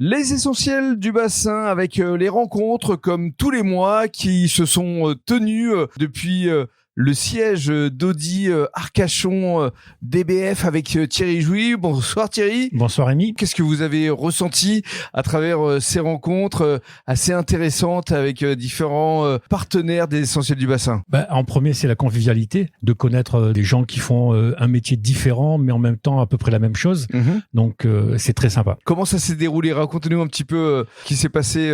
Les essentiels du bassin avec les rencontres comme tous les mois qui se sont tenues depuis le siège d'Audi Arcachon DBF avec Thierry Jouy. Bonsoir Thierry. Bonsoir Rémi. Qu'est-ce que vous avez ressenti à travers ces rencontres assez intéressantes avec différents partenaires des essentiels du bassin? En premier, c'est la convivialité, de connaître des gens qui font un métier différent mais en même temps à peu près la même chose. Donc c'est très sympa. Comment ça s'est déroulé? Racontez-nous un petit peu ce qui s'est passé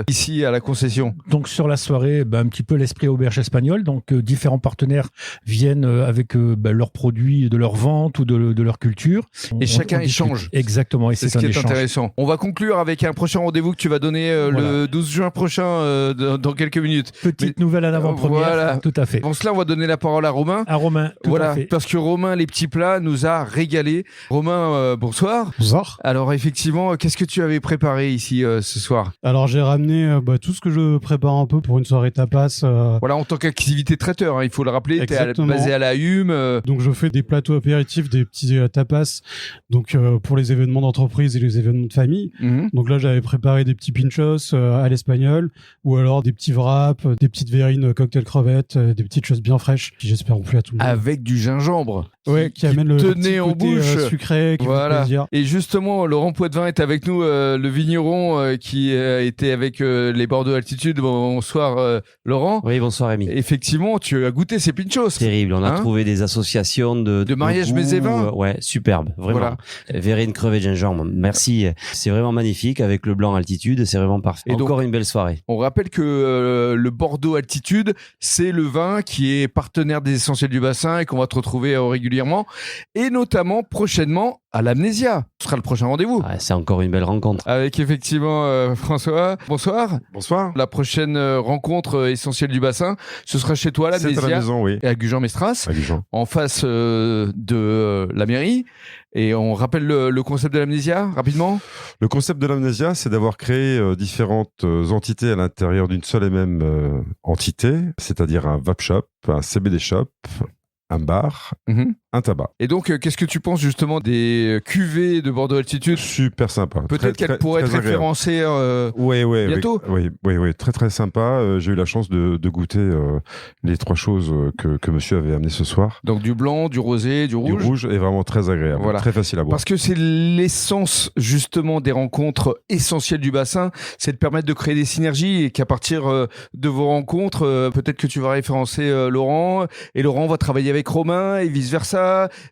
ici à la concession. Donc sur la soirée, un petit peu l'esprit auberge espagnole. Donc différents partenaires viennent avec leurs produits de leur vente ou de leur culture. Et chacun échange. Exactement. Et c'est ce qui est intéressant. On va conclure avec un prochain rendez-vous que tu vas donner le 12 juin prochain dans quelques minutes. Petite nouvelle à l'avant-première. Voilà. Tout à fait. Bon, cela, on va donner la parole à Romain. À Romain, tout à fait. Parce que Romain, les petits plats, nous a régalé. Romain, bonsoir. Bonsoir. Alors effectivement, qu'est-ce que tu avais préparé ici ce soir? Alors j'ai ramené tout ce que je prépare un peu pour une soirée tapas. Voilà, en tant qu'activité traiteur, il faut le rappeler, tu es basé à la Hume. Donc je fais des plateaux apéritifs, des petits tapas, donc pour les événements d'entreprise et les événements de famille. Donc là j'avais préparé des petits pinchos à l'espagnol, ou alors des petits wraps, des petites verrines cocktail crevettes, des petites choses bien fraîches qui j'espère ont plu à tout le monde. Avec du gingembre. Qui amène le petit en côté bouche. Sucré, qui fait plaisir. Et justement, Laurent Poitvin est avec nous, le vigneron qui était avec les Bordeaux Altitude. Bonsoir Laurent. Oui, bonsoir Rémi. Effectivement, tu as goûté ces pinchos. Terrible, on a trouvé des associations de mariage mets et vin. Ouais, superbe, vraiment. Verrine crevée gingembre, merci. C'est vraiment magnifique avec le blanc Altitude, c'est vraiment parfait. Et encore une belle soirée. On rappelle que le Bordeaux Altitude, c'est le vin qui est partenaire des essentiels du bassin et qu'on va te retrouver régulièrement, et notamment prochainement à l'Amnésia. Ce sera le prochain rendez-vous. C'est encore une belle rencontre. Avec effectivement François. Bonsoir. Bonsoir. La prochaine rencontre essentielle du bassin, ce sera chez toi à l'Amnésia. C'est à la maison, oui. Et à Gujan-Mestras, en face de la mairie. Et on rappelle le concept de l'Amnésia, rapidement. Le concept de l'Amnésia, c'est d'avoir créé différentes entités à l'intérieur d'une seule et même entité, c'est-à-dire un vape shop, un CBD shop, un bar, un tabac. Et donc, qu'est-ce que tu penses justement des cuvées de Bordeaux Altitude? Super sympa. Peut-être qu'elles pourraient être référencées bientôt. Oui, très très sympa. J'ai eu la chance de goûter les trois choses que monsieur avait amené ce soir. Donc du blanc, du rosé, du rouge. Du rouge est vraiment très agréable, très facile à boire. Parce que c'est l'essence justement des rencontres essentielles du bassin, c'est de permettre de créer des synergies et qu'à partir de vos rencontres, peut-être que tu vas référencer Laurent, et Laurent va travailler avec Romain et vice-versa.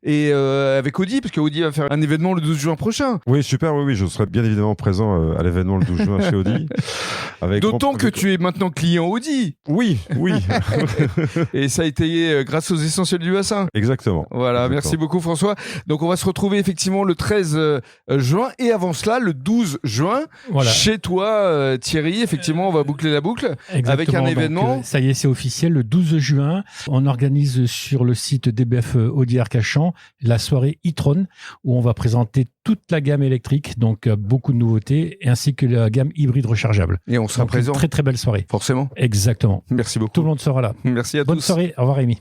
Et avec Audi, parce qu'Audi va faire un événement le 12 juin prochain. Oui, super, oui, je serai bien évidemment présent à l'événement le 12 juin chez Audi. D'autant que tu es maintenant client Audi. Oui. Et ça a été grâce aux essentiels du bassin. Exactement. Voilà, merci beaucoup François. Donc on va se retrouver effectivement le 13 juin, et avant cela, le 12 juin, chez toi Thierry. Effectivement, on va boucler la boucle avec un événement. Donc, ça y est, c'est officiel, le 12 juin, on organise sur le site DBF Audi Arcachon la soirée e-tron, où on va présenter toute la gamme électrique, donc beaucoup de nouveautés, ainsi que la gamme hybride rechargeable. Et on sera présent. Une très très belle soirée. Forcément. Exactement. Merci beaucoup. Tout le monde sera là. Merci à tous. Bonne soirée. Au revoir Rémi.